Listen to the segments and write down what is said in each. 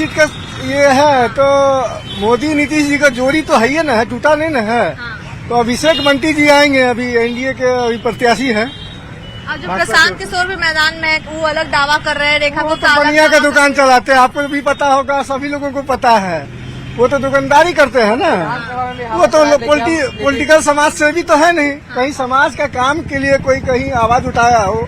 Seat का ये है तो मोदी नीतीश जी का जोड़ी तो है ही ना, है, टूटा नहीं ना है। तो अभिषेक बंटी जी आएंगे, अभी एनडीए के अभी प्रत्याशी हैं। और जो प्रशांत किशोर भी मैदान में है, वो अलग दावा कर रहे हैं, रेखा वो तो बनिया का दुकान चलाते हैं, आपको भी पता होगा, सभी लोगों को पता है। वो तो दुकानदारी करते हैं ना, वो तो पॉलिटिकल समाज से भी तो है नहीं। कहीं समाज का काम के लिए कोई कहीं आवाज उठाया हो,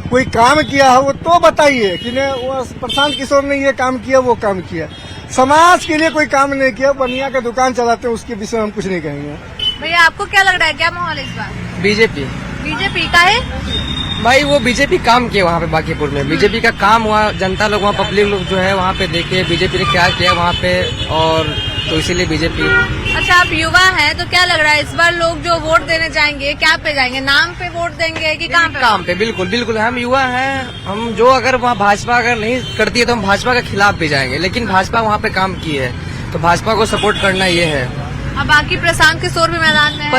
कोई काम किया हो, वो तो बताइए कि ने वो प्रशांत किशोर ने ये काम किया, वो काम किया। समाज के लिए कोई काम नहीं किया, बनिया का दुकान चलाते हैं, उसके विषय में हम कुछ नहीं कहेंगे। भैया आपको क्या लग रहा है, क्या माहौल है इस बार? बीजेपी का है भाई, वो बीजेपी काम किया वहाँ पे बांकीपुर में, बीजेपी का काम हुआ, जनता लोग वहाँ पब्लिक लोग जो है वहाँ पे देखे बीजेपी ने क्या किया वहाँ पे, और तो इसीलिए बीजेपी। अच्छा, आप युवा हैं तो क्या लग रहा है इस बार लोग जो वोट देने जाएंगे क्या पे जाएंगे, नाम पे वोट देंगे कि काम पे? काम पे, बिल्कुल बिल्कुल। हम युवा हैं, हम जो अगर वहाँ भाजपा अगर नहीं करती है तो हम भाजपा के खिलाफ भी जाएंगे, लेकिन भाजपा वहाँ पे काम की है तो भाजपा को सपोर्ट करना ये है। अब बाकी प्रशांत किशोर भी मैदान में है,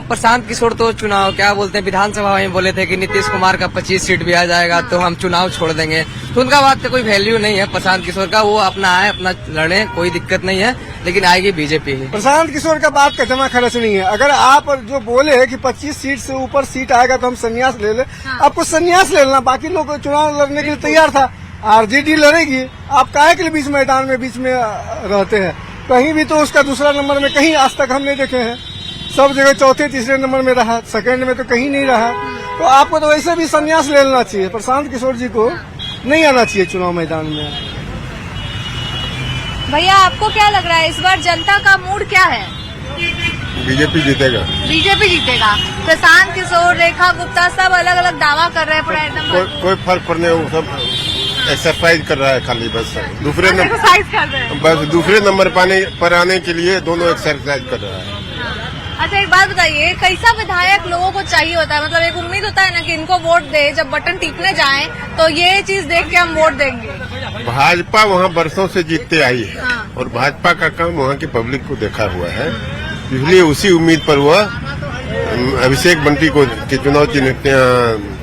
प्रशांत किशोर तो चुनाव क्या बोलते हैं, विधानसभा में बोले थे कि नीतीश कुमार का 25 सीट भी आ जाएगा तो हम चुनाव छोड़ देंगे, तो उनका बात तो कोई वैल्यू नहीं है। प्रशांत किशोर का वो अपना है, अपना लड़े, कोई दिक्कत नहीं है, लेकिन आएगी बीजेपी ही। प्रशांत किशोर का बात का जमा खर्च नहीं है। अगर आप जो बोले है कि 25 सीट से ऊपर सीट आएगा तो हम संन्यास ले ले, आपको संन्यास ले लेना। बाकी लोग चुनाव लड़ने के लिए तैयार था, आरजेडी लड़ेगी, आप काहे के लिए बीच मैदान में बीच में रहते हैं? कहीं भी तो उसका दूसरा नंबर में कहीं आज तक हम नहीं देखे हैं, सब जगह चौथे तीसरे नंबर में रहा, सेकंड में तो कहीं नहीं रहा। तो आपको तो वैसे भी संन्यास ले लेना चाहिए, प्रशांत किशोर जी को नहीं आना चाहिए चुनाव मैदान में। भैया आपको क्या लग रहा है इस बार जनता का मूड क्या है? बीजेपी जीतेगा। बीजेपी जीतेगा। प्रशांत किशोर, रेखा गुप्ता सब अलग अलग दावा कर रहे हैं पूरा एकदम। कोई फर्क पड़ने, वो सब एक्सरसाइज कर रहा है खाली, बस दूसरे एक्सरसाइज कर रहे हैं, बस दूसरे नंबर पर आने के लिए दोनों एक्सरसाइज कर रहा है। अच्छा, एक बात बताइए, कैसा विधायक लोगों को चाहिए होता है? मतलब एक उम्मीद होता है ना कि इनको वोट दे, जब बटन टीपने जाएं तो ये चीज देख के हम वोट देंगे। भाजपा वहाँ बरसों से जीतते आई है और भाजपा का काम वहाँ की पब्लिक को देखा हुआ है, इसलिए उसी उम्मीद पर वह अभिषेक बंटी को चुनाव चिन्ह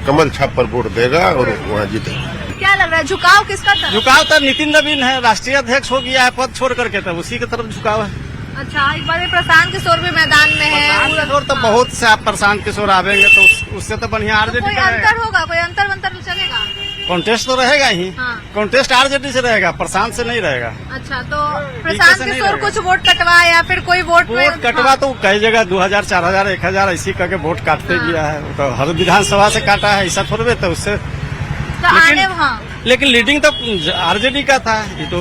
कमल छाप पर वोट देगा और वहाँ जीतेगा। क्या लग रहा है, झुकाव किसका तरफ? झुकाव तो नितिन नवीन है, राष्ट्रीय अध्यक्ष हो गया है पद छोड़ करके, तब उसी की तरफ झुकाव है। अच्छा, एक बार प्रशांत किशोर भी मैदान में है। प्रशांत किशोर तो बहुत से आप प्रशांत किशोर आवेंगे तो उससे तो बढ़िया आरजेडी कोई अंतर होगा, कोई अंतर चलेगा? कॉन्टेस्ट तो रहेगा ही, कॉन्टेस्ट आरजेडी से रहेगा, प्रशांत से नहीं रहेगा। अच्छा, तो प्रशांत किशोर कुछ वोट कटवा या फिर कोई वोट कटवा तो कई जगह 2000, 4000, 1000 ऐसी करके वोट काटते गया है, तो हर विधानसभा से काटा है, ऐसा थोड़े तो उससे लेकिन लीडिंग तो आरजेडी का था, ये तो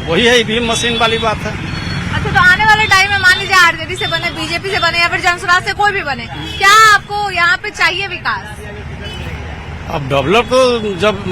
वही है, ईवीएम मशीन वाली बात है। अच्छा, तो आने वाले टाइम में मान लीजिए आरजेडी से बने, बीजेपी से बने या फिर जनसुराज से कोई भी बने, क्या आपको यहाँ पे चाहिए विकास? अब डेवलप तो जब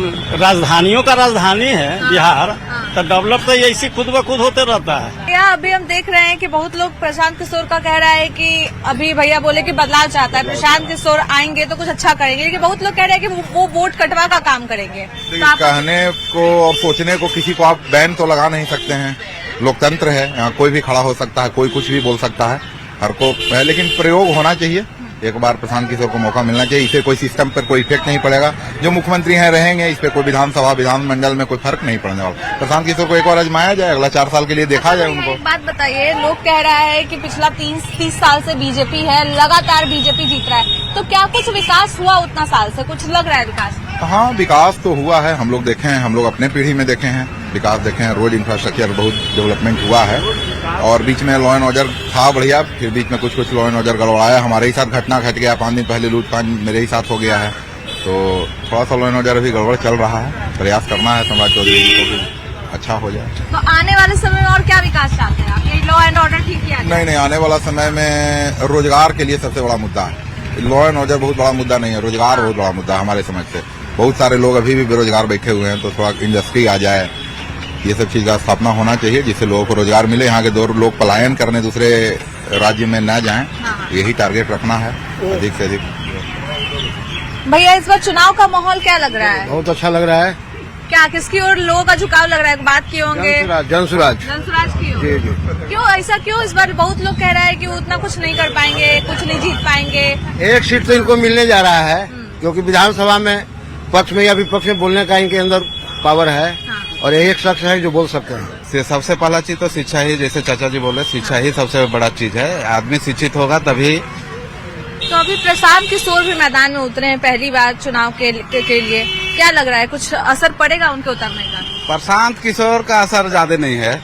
राजधानियों का राजधानी है बिहार, तो डेवलप तो ऐसी खुद ब खुद होते रहता है। या अभी हम देख रहे हैं कि बहुत लोग प्रशांत किशोर का कह रहा है कि अभी भैया बोले कि बदलाव चाहता है, प्रशांत किशोर आएंगे तो कुछ अच्छा करेंगे, लेकिन बहुत लोग कह रहे हैं कि वो वोट कटवा का काम करेंगे। कहने को और सोचने को किसी को आप बैन तो लगा नहीं सकते हैं, लोकतंत्र है, यहाँ कोई भी खड़ा हो सकता है, कोई कुछ भी बोल सकता है, हर को, लेकिन प्रयोग होना चाहिए। एक बार प्रशांत किशोर को मौका मिलना चाहिए, इससे कोई सिस्टम पर कोई इफेक्ट नहीं पड़ेगा, जो मुख्यमंत्री हैं रहेंगे, इस पे कोई विधानसभा विधानमंडल में कोई फर्क नहीं पड़ने वाला। प्रशांत किशोर को एक बार आजमाया जाए, अगला 4 साल के लिए देखा जाए उनको। एक बात बताइए, लोग कह रहा है कि पिछला 30 साल से बीजेपी है, लगातार बीजेपी जीत रहा है, तो क्या कुछ विकास हुआ उतना साल से? कुछ लग रहा है विकास? हाँ, विकास तो हुआ है, हम लोग देखे हैं, हम लोग अपने पीढ़ी में देखे हैं विकास, देखे हैं, रोड इंफ्रास्ट्रक्चर बहुत डेवलपमेंट हुआ है, और बीच में लॉ एंड ऑर्डर था बढ़िया, फिर बीच में कुछ लॉ एंड ऑर्डर गड़बड़ाया, हमारे ही साथ घटना घट गया, 5 दिन पहले लूटकांड मेरे ही साथ हो गया है, तो थोड़ा सा लॉ एंड ऑर्डर अभी गड़बड़ चल रहा है, प्रयास करना है सम्राट चौधरी जी को भी अच्छा हो जाए। तो आने वाले समय में और क्या विकास चाहते हैं आप? ये लॉ एंड ऑर्डर ठीक किया? नहीं, आने वाला समय में रोजगार के लिए सबसे बड़ा मुद्दा है, लॉ एंड ऑर्डर बहुत बड़ा मुद्दा नहीं है, रोजगार बहुत बड़ा मुद्दा है हमारे समझ से। बहुत सारे लोग अभी भी बेरोजगार बैठे हुए हैं, तो थोड़ा इंडस्ट्री आ जाए, ये सब चीज का स्थापना होना चाहिए, जिससे लोगों को रोजगार मिले, यहाँ के लोग पलायन करने दूसरे राज्य में न जाएं, यही टारगेट रखना है अधिक से अधिक। भैया इस बार चुनाव का माहौल क्या लग रहा है? बहुत अच्छा लग रहा है। क्या किसकी ओर लोगों का झुकाव लग रहा है? बात किए होंगे जनसुराज की ओर। क्यों ऐसा, क्यों इस बार बहुत लोग कह रहा है कि उतना कुछ नहीं कर पाएंगे, कुछ नहीं जीत पाएंगे? एक सीट तो इनको मिलने जा रहा है, क्योंकि विधानसभा में पक्ष में या विपक्ष में बोलने का इनके अंदर पावर है, और एक शख्स है जो बोल सकते हैं। सबसे पहला चीज तो शिक्षा ही, जैसे चाचा जी बोले, शिक्षा ही सबसे बड़ा चीज है। आदमी शिक्षित होगा तभी। तो अभी प्रशांत किशोर भी मैदान में उतरे हैं पहली बार चुनाव के लिए, क्या लग रहा है, कुछ असर पड़ेगा उनके उतरने का? प्रशांत किशोर का असर ज्यादा नहीं है।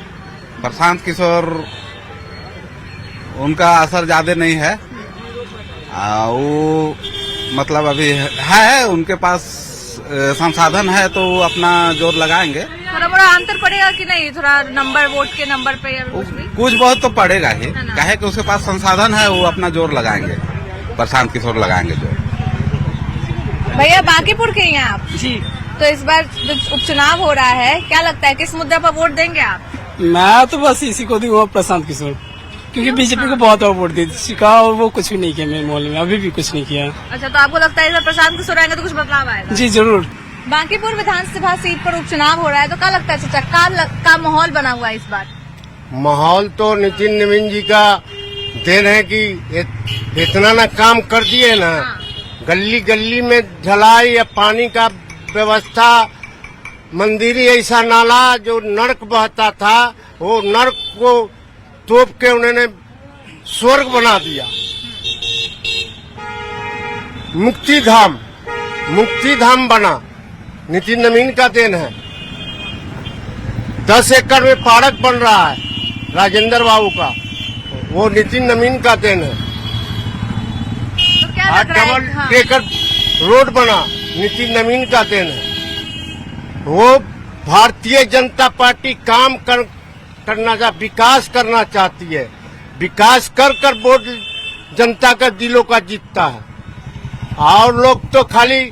प्रशांत किशोर उनका असर ज्यादा नहीं है। वो मतलब अभी है उनके पास संसाधन है तो वो अपना जोर लगाएंगे। थोड़ा बड़ा अंतर पड़ेगा कि नहीं, थोड़ा नंबर, वोट के नंबर पे या कुछ भी? कुछ बहुत तो पड़ेगा ही, है ना? काहे कि उसके पास संसाधन है, वो अपना जोर लगाएंगे। प्रशांत किशोर लगाएंगे जोर। भैया बांकीपुर के हैं आप जी, तो इस बार जो उपचुनाव हो रहा है, क्या लगता है किस मुद्दे पर वोट देंगे आप? मैं तो बस इसी को दूंगा, प्रशांत किशोर, क्योंकि बीजेपी को बहुत वोट दी सिखा और वो कुछ भी नहीं किया मेरे मोहल्ले में, अभी भी कुछ नहीं किया। अच्छा, तो आपको लगता है इस बार प्रशांत किशोर आएंगे तो कुछ बदलाव आएगा? जी जरूर। बांकीपुर विधानसभा सीट पर उपचुनाव हो रहा है, तो क्या लगता है चाचा, का माहौल बना हुआ है इस बार? माहौल तो नितिन नवीन जी का देन है कि इतना ना काम कर दिए ना, गली गली में ढलाई या पानी का व्यवस्था, मंदिरी ऐसा नाला जो नर्क बहता था वो नर्क को तोप के उन्होंने स्वर्ग बना दिया। मुक्ति धाम बना, नितिन नवीन का देन है। 10 एकड़ में पार्क बन रहा है राजेंद्र बाबू का, वो नितिन नवीन का देन है। तो क्या लग रहा डबल है? हाँ। डेकर रोड बना, नितिन नवीन का देन है। वो भारतीय जनता पार्टी काम करना विकास करना चाहती है, विकास कर वोट जनता का दिलों का जीतता है। और लोग तो खाली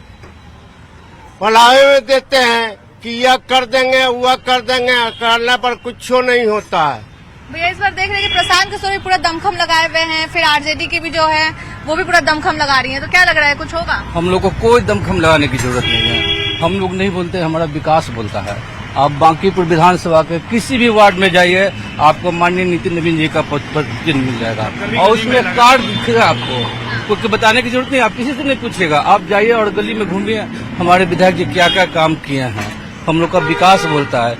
पलावे में देते हैं कि यह कर देंगे वह कर देंगे, करने पर कुछ नहीं होता है। भैया इस बार देख रहे हैं कि प्रशांत किशोर भी पूरा दमखम लगाए हुए हैं, फिर आरजेडी की भी जो है वो भी पूरा दमखम लगा रही है, तो क्या लग रहा है कुछ होगा? हम लोग को कोई दमखम लगाने की जरूरत नहीं है। हम लोग नहीं बोलते, हमारा विकास बोलता है। आप बांकीपुर विधानसभा के किसी भी वार्ड में जाइए, आपको माननीय नितिन नवीन जी का चिन्ह मिल जाएगा और उसमें कार्ड दिखेगा आपको। कुछ बताने की जरूरत नहीं, आप किसी से नहीं पूछिएगा। आप जाइए और गली में घूमिए, हमारे विधायक जी क्या क्या काम किए हैं। हम लोग का विकास बोलता है।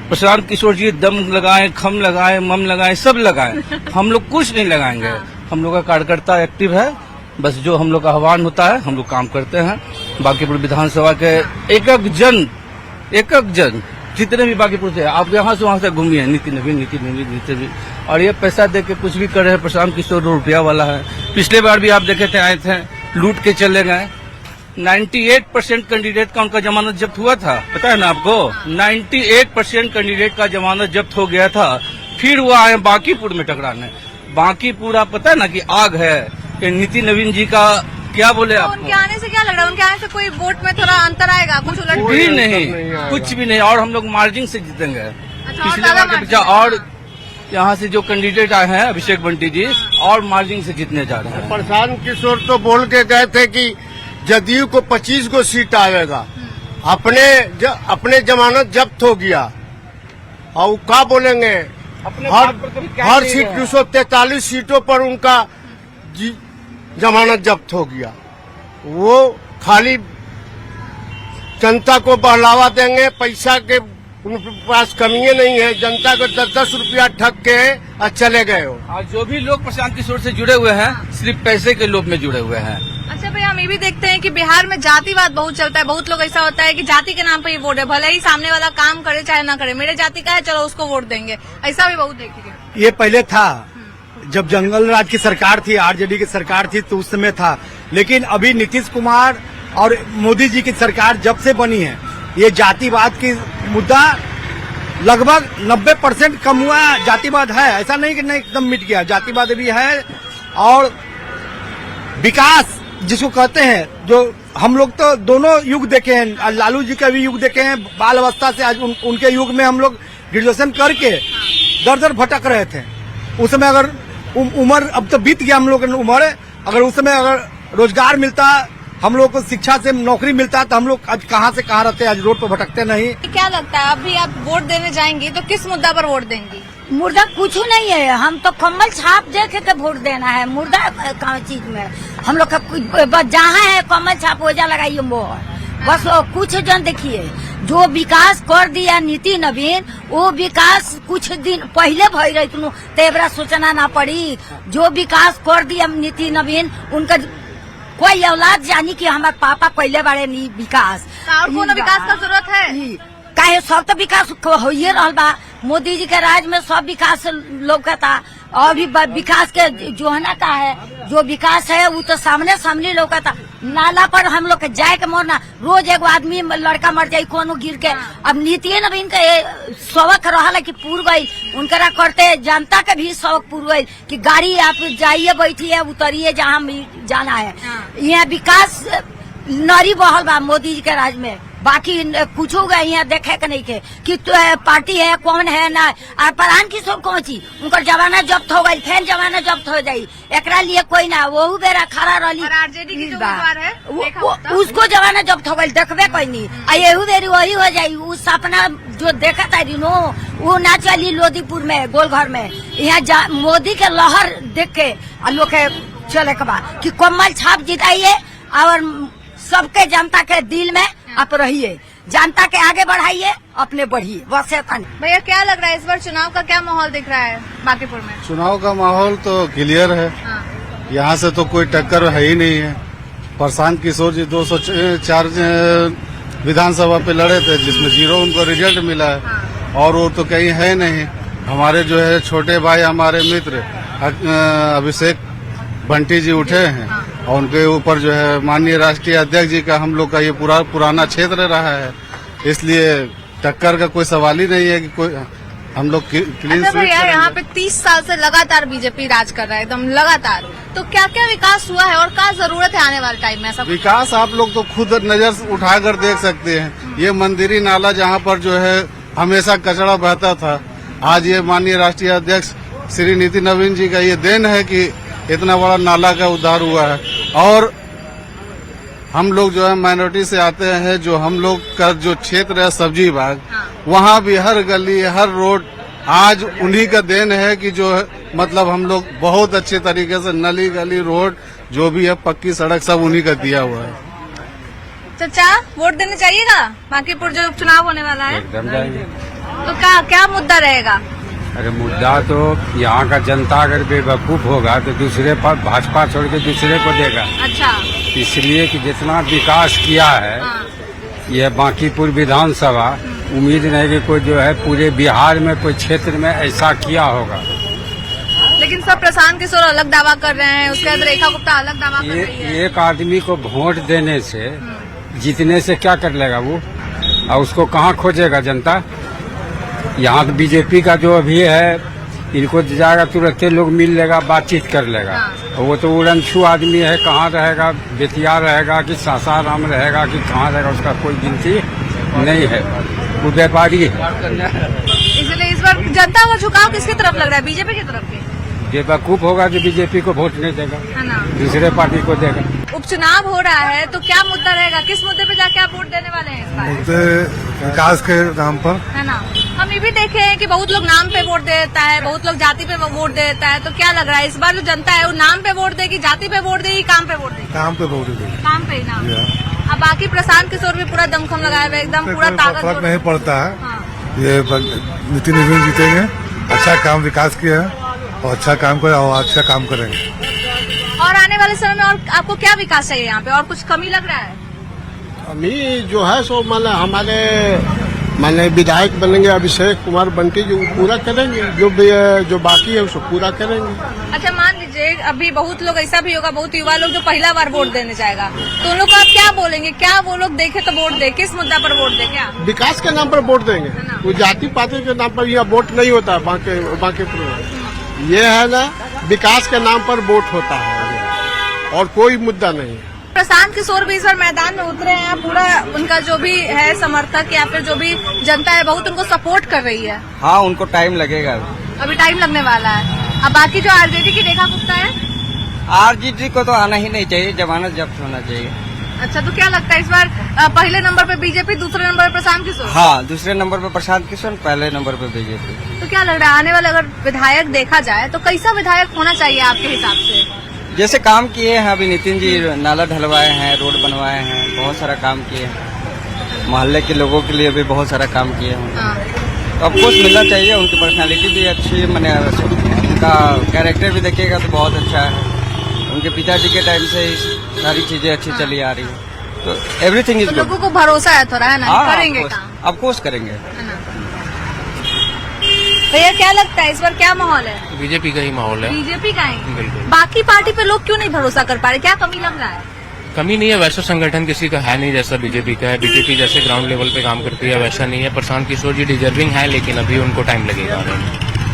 प्रशांत किशोर जी दम लगाएं, खम लगाएं, मम लगाएं, सब लगाएं, हम लोग कुछ नहीं लगाएंगे। हम लोग का कार्यकर्ता एक्टिव है, बस जो हम लोग का आह्वान होता है हम लोग काम करते हैं। बांकीपुर विधानसभा के एक एक जन जितने भी बांकीपुर से, आप यहाँ से वहाँ से घूमिए, नितिन नवीन। और ये पैसा दे के कुछ भी कर रहे हैं। प्रशांत किशोर रुपया वाला है। पिछले बार भी आप देखे थे, आए थे, लूट के चले गए। 98% कैंडिडेट का उनका जमानत जब्त हुआ था, पता है ना आपको? 98% कैंडिडेट का जमानत जब्त हो गया था। फिर वो आए बांकीपुर में टकराने। बांकीपुर आप पता है ना कि आग है। कि नितिन नवीन जी का क्या बोले तो आप? उनके आने से क्या लग रहा है, उनके आने से कोई वोट में थोड़ा अंतर आएगा, कुछ उलट भी नहीं, कुछ भी नहीं। और हम लोग मार्जिन से जीतेंगे अच्छा, और पिछले ज्यादा बार के margin बच्चा। और यहाँ से जो कैंडिडेट आए हैं अभिषेक बंटी जी, और मार्जिन से जीतने जा रहे हैं। प्रशांत किशोर तो बोल के गए थे कि जदयू को 25 को सीट आएगा, अपने जमानत जब्त हो गया। और क्या बोलेंगे, हर सीट 243 सीटों पर उनका जमानत जब्त हो गया। वो खाली जनता को बहलावा देंगे, पैसा के उनके पास कमी नहीं है। जनता को 10-10 रुपया ठग के और चले गए हो। और जो भी लोग प्रशांत किशोर से जुड़े हुए हैं सिर्फ पैसे के लोभ में जुड़े हुए हैं। अच्छा भैया, हम ये भी देखते हैं कि बिहार में जातिवाद बहुत चलता है। बहुत लोग ऐसा होता है कि जाति के नाम पे ही वोट है, भले ही सामने वाला काम करे चाहे ना करे, मेरे जाति का है चलो उसको वोट देंगे, ऐसा भी बहुत देखेंगे। ये पहले था, जब जंगल राज की सरकार थी, आरजेडी की सरकार थी, तो उस समय था। लेकिन अभी नीतीश कुमार और मोदी जी की सरकार जब से बनी है, ये जातिवाद की मुद्दा लगभग 90% कम हुआ। जातिवाद है, ऐसा नहीं कि नहीं एकदम मिट गया, जातिवाद भी है। और विकास जिसको कहते हैं, जो हम लोग तो दोनों युग देखे हैं, लालू जी का भी युग देखे हैं, बाल अवस्था से आज उनके युग में हम लोग ग्रेजुएशन करके दर दर भटक रहे थे। उस समय अगर उम्र, अब तो बीत गया हम लोग उम्र, अगर उस समय अगर रोजगार मिलता, हम लोग को शिक्षा से नौकरी मिलता, तो हम लोग आज कहाँ से कहाँ रहते, आज रोड पर भटकते नहीं। क्या लगता है अभी आप वोट देने जाएंगी तो किस मुद्दा पर वोट देंगी? मुर्दा कुछ नहीं है, हम तो कम्बल छाप देख के वोट देना है। मुर्दा कहाँ चीज में हम लोग का बस जहाँ है कम्बल छाप हो जा लगाइए मोहर, बस कुछ जन देखिए। जो विकास कर दिया नीति नवीन, वो विकास कुछ दिन पहले भई रही तुम तेबरा सोचना ना पड़ी। जो विकास कर दिया नीति नवीन, उनका कोई औलाद जानी कि हमारे पापा पहले बड़े नहीं विकास। और कोनो विकास का जरूरत है काहे? सब तो विकास होइए रहल बा। मोदी जी के राज में सब विकास लौकता और भी विकास के जोहना का है, जो विकास है वो तो सामने सामने लौकता। नाला पर हम लोग के जाए के मोरना, रोज एगो आदमी लड़का मर जाये कोनो गिर के। अब नीति नवीन के शौक रहा कि पूर गई, उनकरा करते जनता के भी शौक पूर गई कि गाड़ी आप जाइए बैठिए उतरिए जहाँ जाना है। यहाँ विकास नरी बहल बा मोदी जी के राज में। बाकी कुछ यहाँ देखे के नहीं के कि पार्टी है कौन है ना। प्रधान किशोर कौन ची उनका जमाना जब्त हो गई, फिर जमाना जब्त हो जाये, एकरा लिए कोई ना वो बेरा खड़ा रही। आरजेडी की जो उम्मीदवार है उसको जमाना जब्त हो गई, देखबे कोई नहीं। यही देरी वही हो जाये। उस सपना जो देखा था नो वो ना चली लोदीपुर में गोलघर में। यहाँ मोदी के लहर देख के लोग के चले के बाद कि कमल छाप जिताइए और सबके जनता के दिल में आप रहिए, जनता के आगे बढ़ाइए, अपने बढ़िए, बस है। भैया क्या लग रहा है इस बार चुनाव का क्या माहौल दिख रहा है बांकीपुर में? चुनाव का माहौल तो क्लियर है। यहाँ से तो कोई टक्कर है ही नहीं है। प्रशांत किशोर जी 204 विधानसभा पे लड़े थे, जिसमें 0 उनको रिजल्ट मिला है और वो तो कहीं है नहीं। हमारे जो है छोटे भाई, हमारे मित्र अभिषेक बंटी जी उठे हैं और उनके ऊपर जो है माननीय राष्ट्रीय अध्यक्ष जी का हम लोग का ये पुराना क्षेत्र रहा है, इसलिए टक्कर का कोई सवाल ही नहीं है कि कोई हम लोग क्लीन स्वीप भैया यहाँ पे 30 साल से लगातार बीजेपी राज कर रहा है, एकदम लगातार। तो क्या क्या विकास हुआ है और क्या जरूरत है आने वाले टाइम में? ऐसा विकास आप लोग तो खुद नजर उठाकर देख सकते हैं। ये मंदिरी नाला जहाँ पर जो है हमेशा कचरा बहता था, आज ये माननीय राष्ट्रीय अध्यक्ष श्री नीति नवीन जी का ये देन है कि इतना बड़ा नाला का उद्धार हुआ है। और हम लोग जो है माइनॉरिटी से आते हैं, जो हम लोग का जो क्षेत्र है सब्जी बाग, वहाँ भी हर गली हर रोड आज उन्हीं का देन है कि जो है मतलब हम लोग बहुत अच्छे तरीके से नली गली रोड जो भी है पक्की सड़क सब उन्हीं का दिया हुआ है। चाचा वोट देने चाहिएगा बांकीपुर जो चुनाव होने वाला है? एकदम जाएंगे। तो क्या मुद्दा रहेगा? अरे मुद्दा तो यहाँ का जनता अगर बेवकूफ होगा तो दूसरे पर भाजपा छोड़ के दूसरे को देगा। अच्छा, इसलिए कि जितना विकास किया है यह बांकीपुर विधानसभा, उम्मीद नहीं कि कोई जो है पूरे बिहार में कोई क्षेत्र में ऐसा किया होगा। लेकिन सब प्रशांत किशोर अलग दावा कर रहे हैं, उसके बाद रेखा गुप्ता अलग दावा कर रही है। एक आदमी को वोट देने से जीतने से क्या कर लेगा वो, और उसको कहाँ खोजेगा जनता? यहाँ तो बीजेपी का जो अभी है इनको जाएगा तुरंत लोग मिल लेगा, बातचीत कर लेगा। और वो तो उड़नछू आदमी है, कहाँ रहेगा, बेतिया रहेगा कि सासाराम रहेगा कि कहाँ रहेगा, उसका कोई गिनती नहीं है, वो व्यापारी है। इसलिए इस बार जनता का झुकाव किसकी तरफ लग रहा है? बीजेपी की तरफ की? बेवकूफ होगा जो बीजेपी को वोट नहीं देगा, है ना, दूसरे पार्टी को देगा। उपचुनाव हो रहा है तो क्या मुद्दा रहेगा? किस मुद्दे पे जाके आप वोट देने वाले हैं इस बार? मुद्दे विकास के नाम पर, है ना। हम ये भी देखे हैं कि बहुत लोग नाम पे वोट दे देता है, बहुत लोग जाति पे वोट दे देता है। तो क्या लग रहा है इस बार जो जनता है वो नाम पे वोट देगी, जाति पे वोट देगी, काम पे वोट देगी? काम पे वोट देगी। काम पे ही ना। अब बाकी प्रशांत किशोर भी पूरा दमखम लगाए हुए, एकदम पूरा ताकत। फर्क नहीं पड़ता है। ये नीति नवीन जीतेंगे, अच्छा काम विकास किया है और अच्छा काम करे और अच्छा काम करेंगे। और आने वाले समय में और आपको क्या विकास चाहिए यहाँ पे, और कुछ कमी लग रहा है? कमी जो है सो माने विधायक बनेंगे अभिषेक कुमार बंटी जो पूरा करेंगे, जो बाकी है उसको पूरा करेंगे। अच्छा, मान लीजिए अभी बहुत लोग ऐसा भी होगा, बहुत युवा लोग जो पहला बार वोट देने जाएगा, तो उन लोग को आप क्या बोलेंगे? क्या वो लोग देखे तो वोट दे, किस मुद्दा पर वोट दे? क्या विकास के नाम पर वोट देंगे? वो जाति पाति के नाम पर यहाँ वोट नहीं होता है बांकीपुर में। ये है ना, विकास के नाम पर वोट होता है और कोई मुद्दा नहीं है। प्रशांत किशोर भी इस बार मैदान में उतरे हैं, पूरा उनका जो भी है समर्थक या फिर जो भी जनता है बहुत उनको सपोर्ट कर रही है। हाँ, उनको टाइम लगेगा, अभी टाइम लगने वाला है। अब बाकी जो आरजेडी की रेखा गुप्ता है, आरजेडी को तो आना ही नहीं चाहिए, जमानत जब्त होना चाहिए। अच्छा, तो क्या लगता है इस बार पहले नंबर पे बीजेपी, दूसरे नंबर पे प्रशांत किशोर? हाँ, दूसरे नंबर पे प्रशांत किशोर, पहले नंबर पे बीजेपी। तो क्या लग रहा है आने वाले अगर विधायक देखा जाए तो कैसा विधायक होना चाहिए आपके हिसाब से? जैसे काम किए हैं अभी नितिन जी, नाला ढलवाए हैं, रोड बनवाए हैं, बहुत सारा काम किए हैं। मोहल्ले के लोगों के लिए भी बहुत सारा काम किए हैं। हाँ। ऑफकोर्स मिलना चाहिए, उनकी पर्सनालिटी भी अच्छी, मैंने उनका कैरेक्टर भी देखिएगा तो बहुत अच्छा है। उनके पिताजी के टाइम से ही सारी चीजें अच्छी चली आ रही है, तो एवरीथिंग इज तो गुड। लोगों को भरोसा है थोड़ा, है ना, करेंगे काम। ऑफकोर्स करेंगे। है ना? भैया क्या लगता है इस बार क्या माहौल है? बीजेपी का ही माहौल है। बीजेपी का ही। बिल्कुल। बाकी पार्टी पे लोग क्यों नहीं भरोसा कर पा रहे, क्या कमी लग रहा है? कमी नहीं है, वैसा संगठन किसी का है नहीं जैसा बीजेपी का है। बीजेपी जैसे ग्राउंड लेवल पे काम करती है वैसा नहीं है। प्रशांत किशोर जी डिजर्विंग है, लेकिन अभी उनको टाइम लगेगा।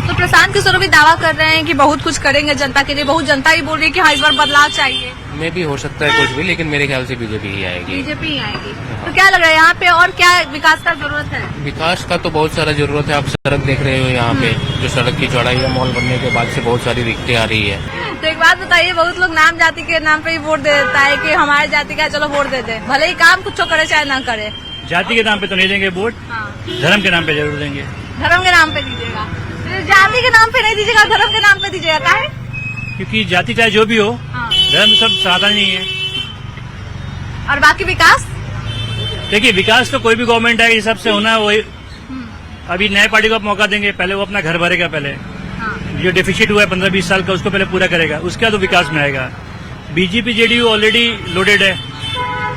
तो प्रशांत किशोर भी दावा कर रहे हैं कि बहुत कुछ करेंगे जनता के लिए, बहुत जनता ही बोल रही है कि हाँ इस बार बदलाव चाहिए। में भी हो सकता है कुछ भी, लेकिन मेरे ख्याल से बीजेपी ही आएगी। बीजेपी ही आएगी। तो क्या लग रहा है यहाँ पे और क्या विकास का जरूरत है? विकास का तो बहुत सारा जरूरत है। आप सड़क देख रहे हो यहाँ पे, जो सड़क की चौड़ाई है, मॉल बनने के बाद से बहुत सारी दिक्कतें आ रही है। तो एक बात बताइए, बहुत लोग नाम जाति के नाम पे ही वोट दे देता है कि हमारे जाति का चलो वोट दे दे, भले ही काम कुछ करे चाहे ना करे। जाति के नाम पे तो नहीं देंगे वोट, धर्म के नाम पे जरूर देंगे। धर्म के नाम पे दीजिएगा, जाति के नाम पे नहीं दीजिएगा, धर्म के नाम पे दीजिएगा। क्या है? क्योंकि जाति चाहे जो भी हो, धर्म सब साधा नहीं है। और बाकी विकास, देखिए विकास तो कोई भी गवर्नमेंट है हिसाब से होना है वही। अभी नए पार्टी को आप मौका देंगे, पहले वो अपना घर भरेगा, पहले जो डेफिसिट हुआ है 15-20 साल का उसको पहले पूरा करेगा, उसके बाद तो विकास में आएगा। बीजेपी जेडीयू ऑलरेडी लोडेड है,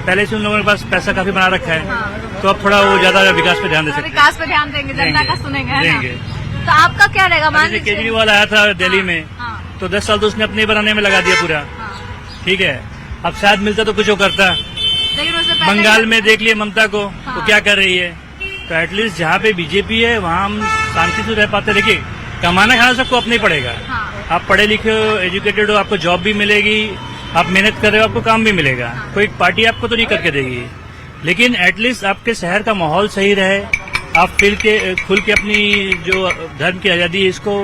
पहले से उन लोगों के पास पैसा काफी बना रखा है, तो अब थोड़ा वो ज्यादा विकास पे ध्यान दे सकते हैं। विकास पे ध्यान देंगे, जनता का सुनेंगे, है ना? देंगे। तो आपका क्या रहेगा? मान लीजिए केजरीवाल आया था दिल्ली में, तो 10 साल तो उसने अपने बनाने में लगा दिया पूरा। ठीक है, अब शायद मिलता तो कुछ वो करता। बंगाल में देख लिए ममता को, वो क्या कर रही है। तो एटलीस्ट जहाँ पे बीजेपी है वहाँ हम शांति से रह पाते। देखिए कमाना खाना सबको अपना ही पड़ेगा। आप पढ़े लिखे हो, एजुकेटेड हो, आपको जॉब भी मिलेगी, आप मेहनत कर रहे हो, आपको काम भी मिलेगा। कोई पार्टी आपको तो नहीं करके देगी, लेकिन एटलीस्ट आपके शहर का माहौल सही रहे, आप खुल के अपनी जो धर्म की आज़ादी है इसको,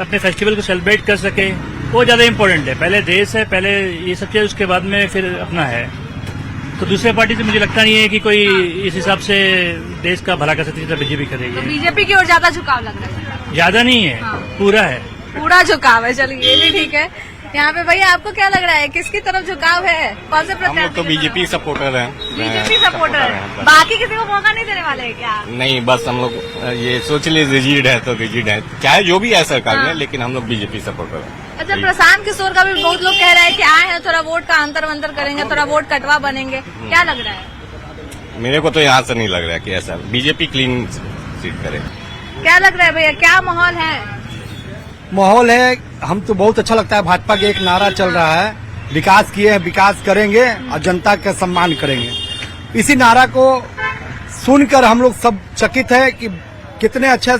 अपने फेस्टिवल को सेलिब्रेट कर सके, वो ज़्यादा इम्पोर्टेंट है। पहले देश है, पहले ये सब चीज़, उसके बाद में फिर अपना है। तो दूसरे पार्टी से मुझे लगता नहीं है कि कोई इस हिसाब से देश का भला कर सकती है, बीजेपी करेगी। तो बीजेपी की ओर ज्यादा झुकाव लग रहा है? ज्यादा नहीं है, पूरा है, पूरा झुकाव है। चलिए ये भी ठीक है। यहाँ पे भैया आपको क्या लग रहा है, किसकी तरफ झुकाव है? कौन से प्रत्याशी? हम लोग तो बीजेपी सपोर्टर हैं। बीजेपी सपोर्टर है, बाकी किसी को मौका नहीं देने वाले हैं क्या? नहीं, बस हम लोग ये सोच लिए रिजिड है तो रिजिड है, चाहे जो भी है सरकार में, लेकिन हम लोग बीजेपी सपोर्टर हैं। अच्छा, प्रशांत किशोर का भी बहुत लोग कह रहे हैं कि आए हैं थोड़ा वोट का अंतर वंतर करेंगे, थोड़ा वोट कटवा बनेंगे, क्या लग रहा है? मेरे को तो यहाँ से नहीं लग रहा है कि ऐसा बीजेपी क्लीन सीट करे। क्या लग रहा है भैया, क्या माहौल है? माहौल है, हम तो बहुत अच्छा लगता है। भाजपा के एक नारा चल रहा है, विकास किए हैं, विकास करेंगे और जनता का सम्मान करेंगे। इसी नारा को सुनकर हम लोग सब चकित है कि कितने अच्छे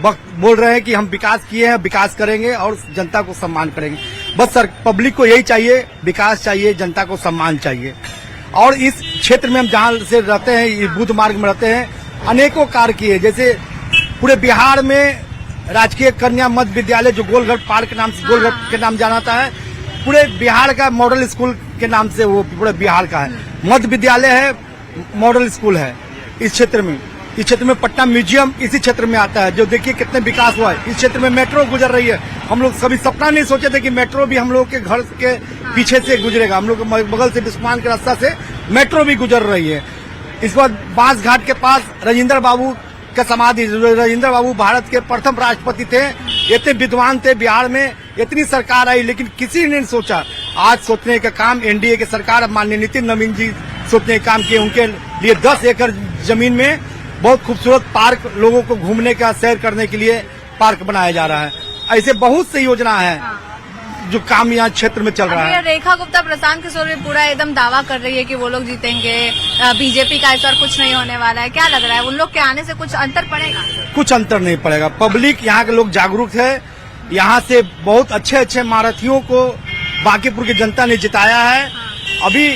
बोल रहे हैं कि हम विकास किए हैं, विकास करेंगे और जनता को सम्मान करेंगे। बस सर पब्लिक को यही चाहिए, विकास चाहिए, जनता को सम्मान चाहिए। और इस क्षेत्र में हम जहाँ से रहते हैं, ये बुद्ध मार्ग में रहते हैं, अनेकों कार्य किए। जैसे पूरे बिहार में राजकीय कन्या मध्य विद्यालय जो गोलघर पार्क के नाम से, गोलघर के नाम जानाता है, पूरे बिहार का मॉडल स्कूल के नाम से वो पूरे बिहार का है। मध्य विद्यालय है, मॉडल स्कूल है इस क्षेत्र में। इस क्षेत्र में पटना म्यूजियम इसी क्षेत्र में आता है, जो देखिए कितने विकास हुआ है। इस क्षेत्र में मेट्रो गुजर रही है। हम लोग कभी सपना नहीं सोचे थे कि मेट्रो भी हम लोग के घर के पीछे से गुजरेगा। हम लोग के बगल से बिस्मान के रास्ता से मेट्रो भी गुजर रही है। इस बार बांस घाट के पास राजेंद्र बाबू का समाधि, राजेंद्र बाबू भारत के प्रथम राष्ट्रपति थे, इतने विद्वान थे। बिहार में इतनी सरकार आई लेकिन किसी ने नहीं सोचा। आज सोचने का काम एनडीए की सरकार, माननीय नितिन नवीन जी सोचने का काम किए। उनके लिए 10 एकड़ जमीन में बहुत खूबसूरत पार्क, लोगों को घूमने का, सैर करने के लिए पार्क बनाया जा रहा है। ऐसे बहुत सी योजना है जो काम यहाँ क्षेत्र में चल रहा है। रेखा गुप्ता प्रशांत किशोर भी पूरा एकदम दावा कर रही है कि वो लोग जीतेंगे, बीजेपी का इस बार कुछ नहीं होने वाला है। क्या लग रहा है, उन लोग के आने से कुछ अंतर पड़ेगा? कुछ अंतर नहीं पड़ेगा। पब्लिक यहाँ के लोग जागरूक है। यहाँ से बहुत अच्छे अच्छे महारथियों को बांकीपुर की जनता ने जिताया है। अभी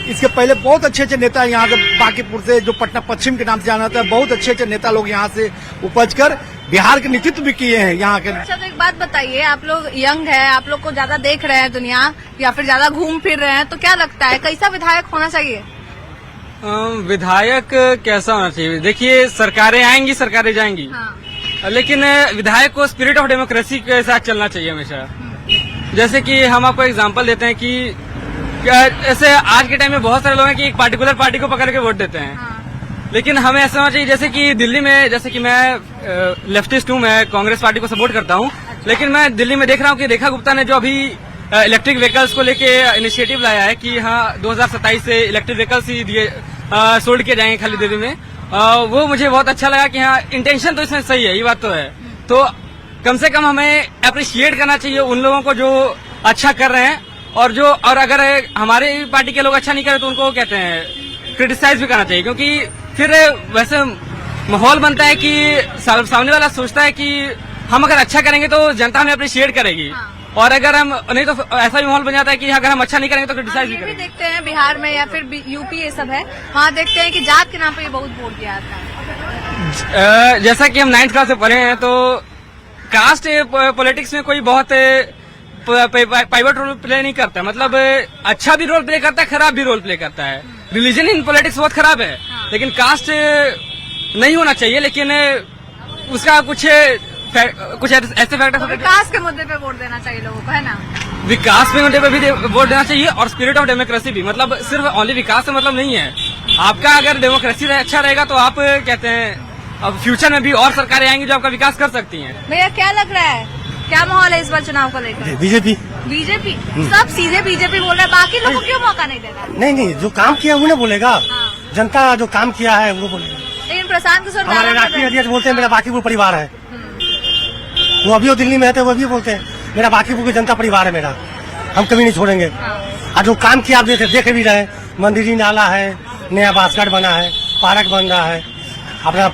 इसके पहले बहुत अच्छे अच्छे नेता यहाँ के बांकीपुर से, जो पटना पश्चिम के नाम से जाना था, बहुत अच्छे अच्छे नेता लोग यहाँ से उपज कर बिहार के नेतृत्व भी किए हैं यहाँ के। अच्छा, तो एक बात बताइए, आप लोग यंग है, आप लोग को ज्यादा देख रहे हैं दुनिया, या फिर ज्यादा घूम फिर रहे हैं, तो क्या लगता है कैसा विधायक होना चाहिए? विधायक कैसा होना चाहिए? देखिए, सरकारें आएंगी, सरकारें जाएंगी, लेकिन विधायक को स्पिरिट ऑफ डेमोक्रेसी के साथ चलना चाहिए हमेशा। जैसे कि हम आपको एग्जांपल देते हैं कि ऐसे आज के टाइम में बहुत सारे लोग हैं कि एक पार्टिकुलर पार्टी को पकड़ के वोट देते हैं, लेकिन हमें ऐसा होना चाहिए जैसे कि दिल्ली में, जैसे कि मैं लेफ्टिस्ट हूँ, मैं कांग्रेस पार्टी को सपोर्ट करता हूँ, लेकिन मैं दिल्ली में देख रहा हूँ कि रेखा गुप्ता ने जो अभी इलेक्ट्रिक व्हीकल्स को लेके इनिशिएटिव लाया है कि हाँ 2027 से इलेक्ट्रिक व्हीकल्स ही दिए सोल्ड किए जाएंगे खाली दिल्ली में, वो मुझे बहुत अच्छा लगा कि हाँ इंटेंशन तो इसमें सही है, ये बात तो है। तो कम से कम हमें अप्रिशिएट करना चाहिए उन लोगों को जो अच्छा कर रहे हैं, और अगर हमारे पार्टी के लोग अच्छा नहीं करे तो उनको कहते हैं क्रिटिसाइज भी करना चाहिए, क्योंकि फिर वैसे माहौल बनता है कि सामने वाला सोचता है कि हम अगर अच्छा करेंगे तो जनता हमें अप्रिशिएट करेगी, और अगर हम नहीं तो ऐसा भी माहौल बन जाता है कि अगर हम अच्छा नहीं करेंगे तो क्रिटिसाइज भी करेंगे। देखते हैं बिहार में या फिर यूपी ये सब है, वहाँ देखते हैं कि जात के नाम पे ये बहुत वोट दिया जाता है। जैसा कि हम 9th क्लास से पढ़े हैं तो कास्ट पॉलिटिक्स में कोई बहुत पाइवट रोल प्ले नहीं करता, मतलब अच्छा भी रोल प्ले करता है, खराब भी रोल प्ले करता है। रिलीजन इन पॉलिटिक्स बहुत खराब है, लेकिन कास्ट नहीं होना चाहिए, लेकिन उसका कुछ ऐसे फैक्टर विकास के मुद्दे पे वोट देना चाहिए लोगों को, है ना? विकास के मुद्दे पे भी वोट देना चाहिए, और स्पिरिट ऑफ डेमोक्रेसी भी, मतलब सिर्फ ओनली विकास से मतलब नहीं है। आपका अगर डेमोक्रेसी अच्छा रहेगा तो आप कहते हैं अब फ्यूचर में भी और सरकारें आएंगी जो आपका विकास कर सकती हैं। भैया क्या लग रहा है, क्या माहौल है इस बार चुनाव को लेकर? बीजेपी सब सीधे बीजेपी बोल रहे हैं, बाकी लोगों को क्यों मौका नहीं दे रहा? नहीं, जो काम किया वो ना बोलेगा, जनता जो काम किया है वो बोलेगा। लेकिन प्रशांत किशोर हमारे राष्ट्रीय अध्यक्ष बोलते हैं मेरा बांकीपुर परिवार है, वो अभी दिल्ली में है तो वो भी बोलते हैं मेरा बांकीपुर की जनता परिवार है मेरा, हम कभी नहीं छोड़ेंगे। और जो काम किया आप देख भी रहे, मंदिरी नाला है, नया बास्केट बना है, पार्क बन रहा है, अपना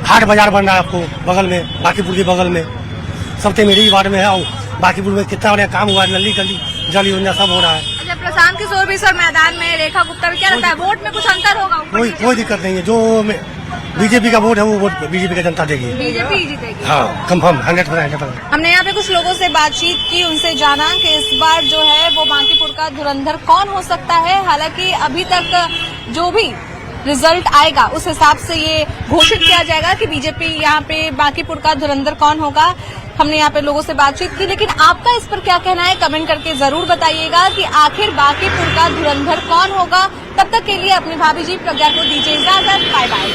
हाट बाजार बन रहा है आपको बगल में, बांकीपुर के बगल में, सब तो मेरे ही वार्ड में है। और बांकीपुर में कितना बड़ा काम हुआ है, नली गली जल योजना सब हो रहा है। अच्छा, प्रशांत किशोर भी सर मैदान में, रेखा गुप्ता भी, क्या लगता है वोट में कुछ अंतर होगा? कोई दिक्कत नहीं है, जो बीजेपी का वोट है वो वोट बीजेपी का जनता देगी, बीजेपी ही जीतेगी। हाँ कंफर्म 100%। हमने यहाँ पे कुछ लोगों से बातचीत की, उनसे जाना कि इस बार जो है वो बांकीपुर का धुरंधर कौन हो सकता है। हालांकि अभी तक जो भी रिजल्ट आएगा उस हिसाब से ये घोषित किया जाएगा कि बीजेपी यहाँ पे बांकीपुर का धुरंधर कौन होगा। हमने यहाँ पे लोगों से बातचीत की, लेकिन आपका इस पर क्या कहना है कमेंट करके जरूर बताइएगा कि आखिर बांकीपुर का धुरंधर कौन होगा। तब तक के लिए अपनी भाभी जी प्रज्ञा को दीजिए इजाजत, बाय बाय।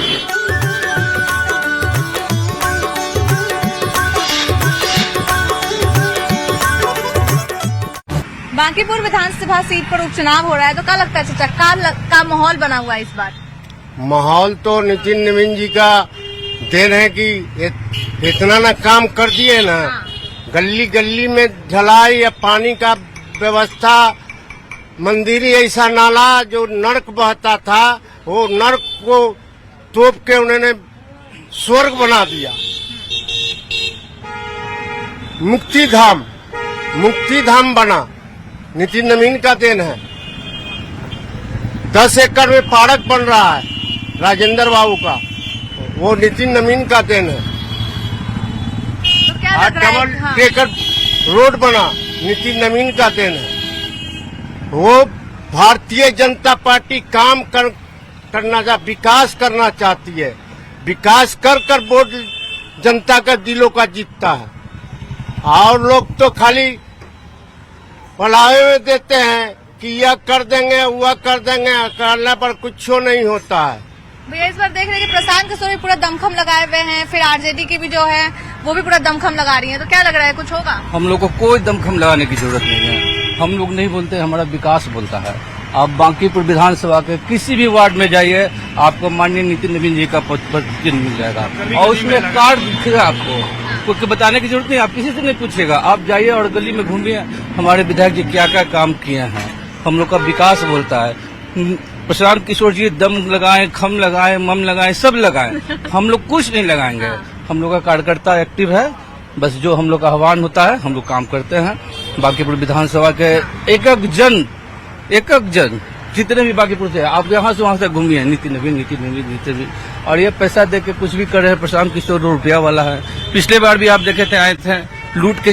बांकीपुर विधानसभा सीट पर उपचुनाव हो रहा है, तो क्या लगता है चाचा, का माहौल बना हुआ है इस बार? माहौल तो नितिन नवीन जी का देन है कि इतना ना काम कर दिए ना, गली गली में ढलाई या पानी का व्यवस्था, मंदिरी ऐसा नाला जो नर्क बहता था वो नर्क को तोप के उन्होंने स्वर्ग बना दिया। मुक्ति धाम बना, नितिन नवीन का देन है। 10 एकड़ में पार्क बन रहा है राजेंद्र बाबू का, वो नितिन नवीन का देन है। तो क्या लग रहा है? डबल डेकर रोड बना, नितिन नवीन का देन है। वो भारतीय जनता पार्टी काम करना विकास करना चाहती है, विकास कर वोट जनता का दिलों का जीतता है। और लोग तो खाली पलावे में देते हैं कि यह कर देंगे वह कर देंगे, करने पर कुछ नहीं होता है। भैया इस बार देख रहे हैं कि प्रशांत किशोर भी पूरा दमखम लगाए हुए हैं, फिर आरजेडी की भी जो है वो भी पूरा दमखम लगा रही है, तो क्या लग रहा है कुछ होगा? हम लोग को कोई दमखम लगाने की जरूरत नहीं है, हम लोग नहीं बोलते, हमारा विकास बोलता है। आप बांकीपुर विधानसभा के किसी भी वार्ड में जाइए, आपको माननीय नितिन नवीन जी का चिन्ह मिल जाएगा, और उसमें कार्ड दिखेगा आपको, कुछ बताने की जरूरत नहीं, आप किसी से नहीं पूछिएगा। आप जाइए और गली में घूमिए, हमारे विधायक जी क्या क्या काम किए हैं, हम लोग का विकास बोलता है। प्रशांत किशोर जी दम लगाए, खम लगाए, मम लगाए, सब लगाए, हम लोग कुछ नहीं लगाएंगे। हम लोग का कार्यकर्ता एक्टिव है, बस जो हम लोग का आह्वान होता है हम लोग काम करते हैं। बांकीपुर विधानसभा के एक एक जन जितने भी बांकीपुर से, आप यहाँ से वहाँ से घूमिए, नितिन नवीन, और ये पैसा दे के कुछ भी कर रहे हैं। प्रशांत किशोर रुपया वाला है, पिछले बार भी आप देखे थे, आए थे लूट के